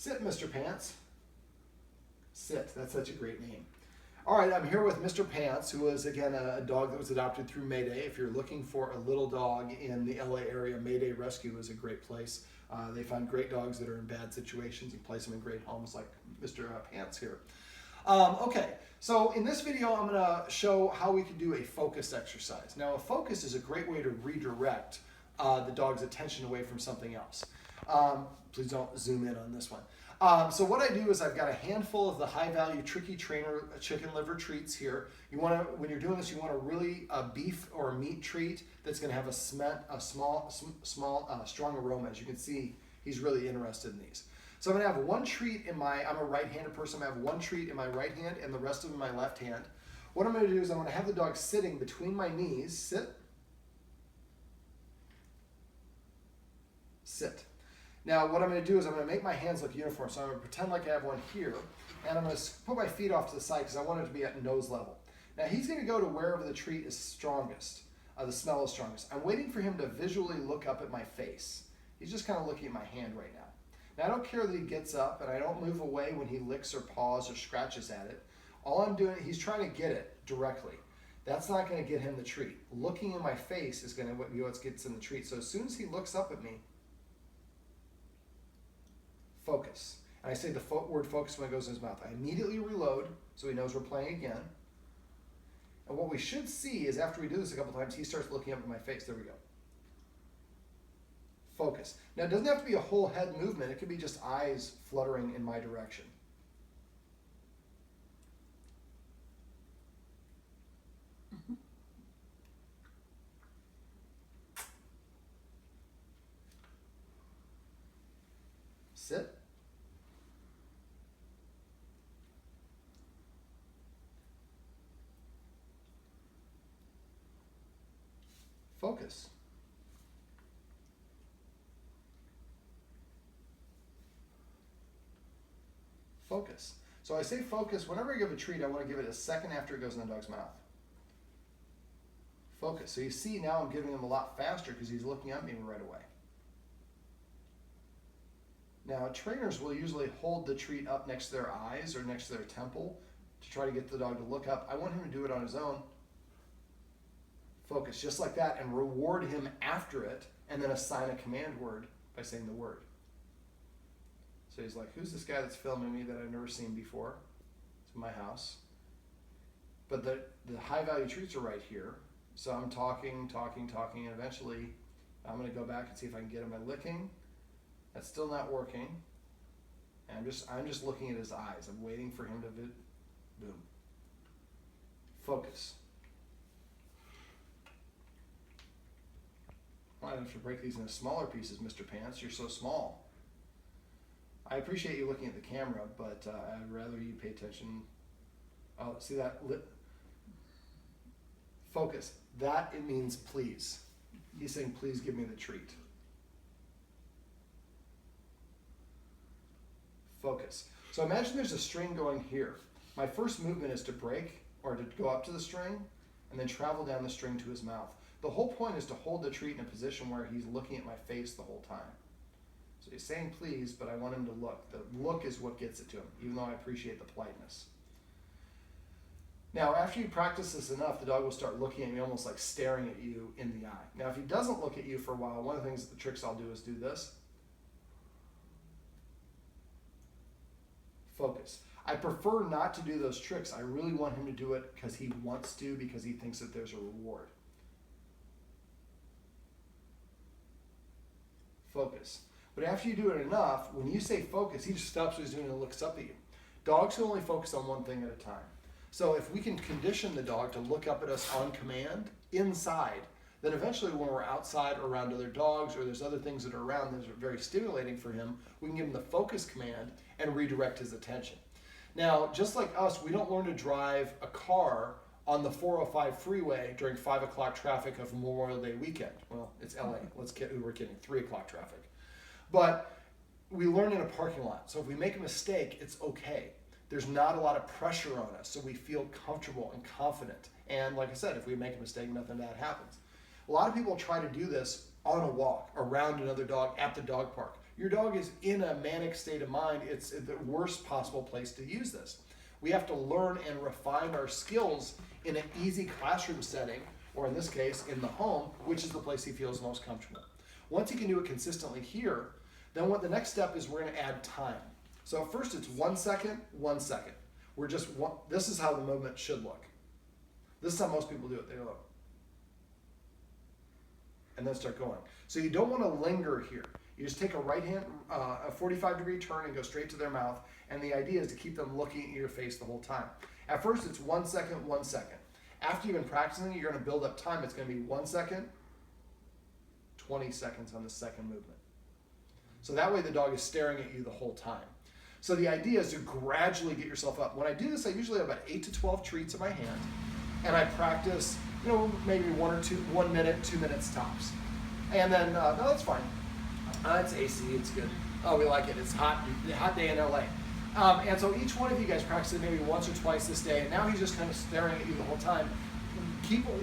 Sit, Mr. Pants. Sit. That's such a great name. All right, I'm here with Mr. Pants, who is, again, a dog that was adopted through Mae Day. If you're looking for a little dog in the LA area, Mae Day Rescue is a great place. They find great dogs that are in bad situations and place them in great homes like Mr. Pants here. Okay, so in this video, I'm going to show how we can do a focus exercise. Now, a focus is a great way to redirect the dog's attention away from something else. Please don't zoom in on this one. So what I do is I've got a handful of the high-value Tricky Trainer chicken liver treats here. You want to, when you're doing this, you want a really beef or meat treat that's going to have a small, strong aroma. As you can see, he's really interested in these. So I'm going to have one treat in my, I'm a right-handed person, I'm going to have one treat in my right hand and the rest of them in my left hand. What I'm going to do is I'm going to have the dog sitting between my knees. Sit. Sit. Now what I'm going to do is I'm going to make my hands look uniform. So I'm going to pretend like I have one here, and I'm going to put my feet off to the side because I want it to be at nose level. Now he's going to go to wherever the treat is strongest, the smell is strongest. I'm waiting for him to visually look up at my face. He's just kind of looking at my hand right now. Now I don't care that he gets up, and I don't move away when he licks or paws or scratches at it. All I'm doing, he's trying to get it directly. That's not going to get him the treat. Looking in my face is going to be what gets him the treat. So as soon as he looks up at me, focus. And I say the word focus when it goes in his mouth. I immediately reload so he knows we're playing again. And what we should see is after we do this a couple times, he starts looking up at my face. There we go. Focus. Now it doesn't have to be a whole head movement. It could be just eyes fluttering in my direction. Sit. Focus. Focus. So I say focus. Whenever I give a treat, I want to give it a second after it goes in the dog's mouth. Focus. So you see now I'm giving him a lot faster because he's looking at me right away. Now trainers will usually hold the treat up next to their eyes or next to their temple to try to get the dog to look up. I want him to do it on his own. Focus, just like that, and reward him after it, and then assign a command word by saying the word. So he's like, who's this guy that's filming me that I've never seen before? It's in my house. But the high-value treats are right here. So I'm talking, and eventually I'm going to go back and see if I can get him by licking. That's still not working. And I'm just looking at his eyes. I'm waiting for him to boom. Focus. I have to break these into smaller pieces, Mr. Pants. You're so small. I appreciate you looking at the camera, but I'd rather you pay attention. Oh, see that? Focus. That, it means please. He's saying, please give me the treat. Focus. So imagine there's a string going here. My first movement is to break, or to go up to the string, and then travel down the string to his mouth. The whole point is to hold the treat in a position where he's looking at my face the whole time. So he's saying please, but I want him to look. The look is what gets it to him, even though I appreciate the politeness. Now, after you practice this enough, the dog will start looking at you, almost like staring at you in the eye. Now, if he doesn't look at you for a while, one of the things, the tricks I'll do is do this. Focus. I prefer not to do those tricks. I really want him to do it because he wants to, because he thinks that there's a reward. Focus. But after you do it enough, when you say focus, he just stops what he's doing and looks up at you. Dogs will only focus on one thing at a time. So if we can condition the dog to look up at us on command, inside, then eventually when we're outside or around other dogs or there's other things that are around that are very stimulating for him, we can give him the focus command and redirect his attention. Now, just like us, we don't learn to drive a car on the 405 freeway during 5 o'clock traffic of Memorial Day weekend. Well, it's LA. We're kidding, 3 o'clock traffic. But we learn in a parking lot. So if we make a mistake, it's okay. There's not a lot of pressure on us, so we feel comfortable and confident. And like I said, if we make a mistake, nothing bad happens. A lot of people try to do this on a walk, around another dog, at the dog park. your dog is in a manic state of mind, it's the worst possible place to use this. We have to learn and refine our skills in an easy classroom setting, or in this case, in the home, which is the place he feels most comfortable. Once he can do it consistently here, then what the next step is, we're going to add time. So at first it's 1 second, 1 second. This is how the movement should look. This is how most people do it. They look. And then start going. So you don't want to linger here. You just take a right hand, a 45-degree turn and go straight to their mouth. And the idea is to keep them looking at your face the whole time. At first it's 1 second, 1 second. After you've been practicing, you're going to build up time. It's going to be 1 second, 20 seconds on the second movement. So that way the dog is staring at you the whole time. So the idea is to gradually get yourself up. When I do this, I usually have about 8 to 12 treats in my hand. And I practice, maybe 1 minute, 2 minutes tops. And then, no, that's fine. It's AC, it's good. Oh, we like it. It's hot day in LA. And so each one of you guys practices maybe once or twice this day. And now he's just kind of staring at you the whole time.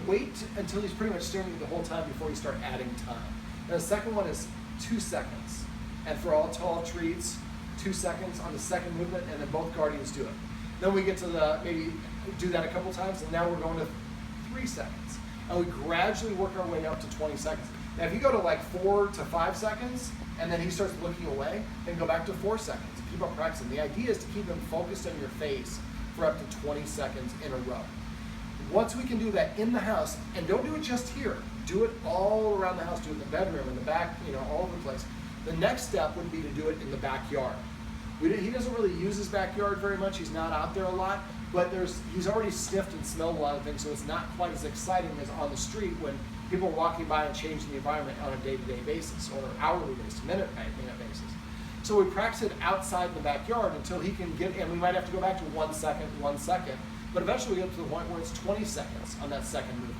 Wait until he's pretty much staring at you the whole time before you start adding time. And the second one is 2 seconds. And for all 12 treats, 2 seconds on the second movement, and then both guardians do it. Then we get to maybe do that a couple times, and now we're going to 3 seconds. And we gradually work our way up to 20 seconds. Now if you go to like 4 to 5 seconds, and then he starts looking away, then go back to 4 seconds. Keep on practicing. The idea is to keep them focused on your face for up to 20 seconds in a row. Once we can do that in the house, and don't do it just here, do it all around the house, do it in the bedroom, in the back, all over the place. The next step would be to do it in the backyard. He doesn't really use his backyard very much. He's not out there a lot, but he's already sniffed and smelled a lot of things, so it's not quite as exciting as on the street when people are walking by and changing the environment on a day-to-day basis or hourly basis, minute-by-minute basis. So we practice it outside in the backyard until he can get, and we might have to go back to 1 second, 1 second, but eventually we get to the point where it's 20 seconds on that second movement.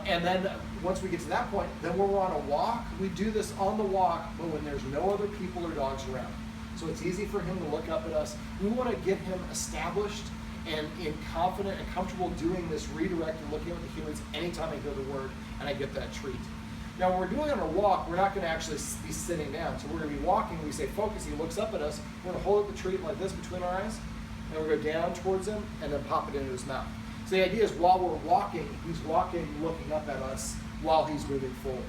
And then once we get to that point, then when we're on a walk, we do this on the walk, but when there's no other people or dogs around. So it's easy for him to look up at us. We want to get him established and confident and comfortable doing this redirect and looking at the humans anytime I hear the word and I get that treat. Now when we're doing it on a walk, we're not going to actually be sitting down. So we're going to be walking, we say focus, he looks up at us, we're going to hold up the treat like this between our eyes, and we're going to go down towards him and then pop it into his mouth. So the idea is while we're walking, he's walking, looking up at us while he's moving forward.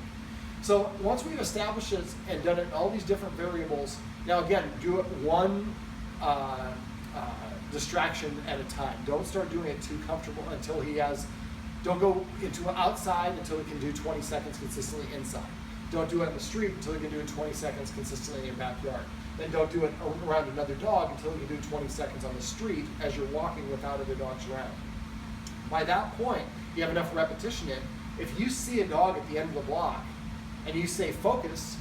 So once we've established it and done it in all these different variables, now again, do it one distraction at a time. Don't start doing it too comfortable until don't go into outside until he can do 20 seconds consistently inside. Don't do it on the street until he can do it 20 seconds consistently in your backyard. Then don't do it around another dog until you can do 20 seconds on the street as you're walking without other dogs around. By that point, you have enough repetition in. If you see a dog at the end of the block and you say focus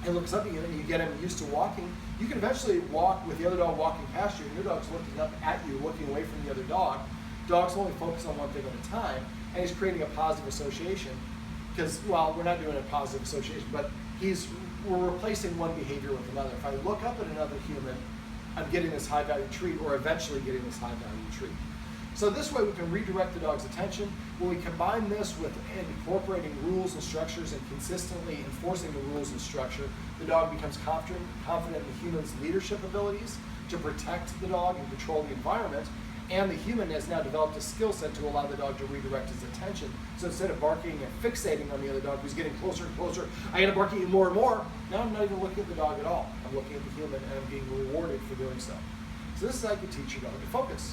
and looks up at you and you get him used to walking, you can eventually walk with the other dog walking past you and your dog's looking up at you, looking away from the other dog. Dogs only focus on one thing at a time, and he's creating a positive association because, well, we're not doing a positive association, but we're replacing one behavior with another. If I look up at another human, I'm getting this high value treat or eventually getting this high value treat. So this way we can redirect the dog's attention. When we combine this with incorporating rules and structures and consistently enforcing the rules and structure, the dog becomes confident in the human's leadership abilities to protect the dog and control the environment, and the human has now developed a skill set to allow the dog to redirect his attention. So instead of barking and fixating on the other dog who's getting closer and closer, I end up barking at you more and more, now I'm not even looking at the dog at all. I'm looking at the human and I'm being rewarded for doing so. So this is how you can teach your dog to focus.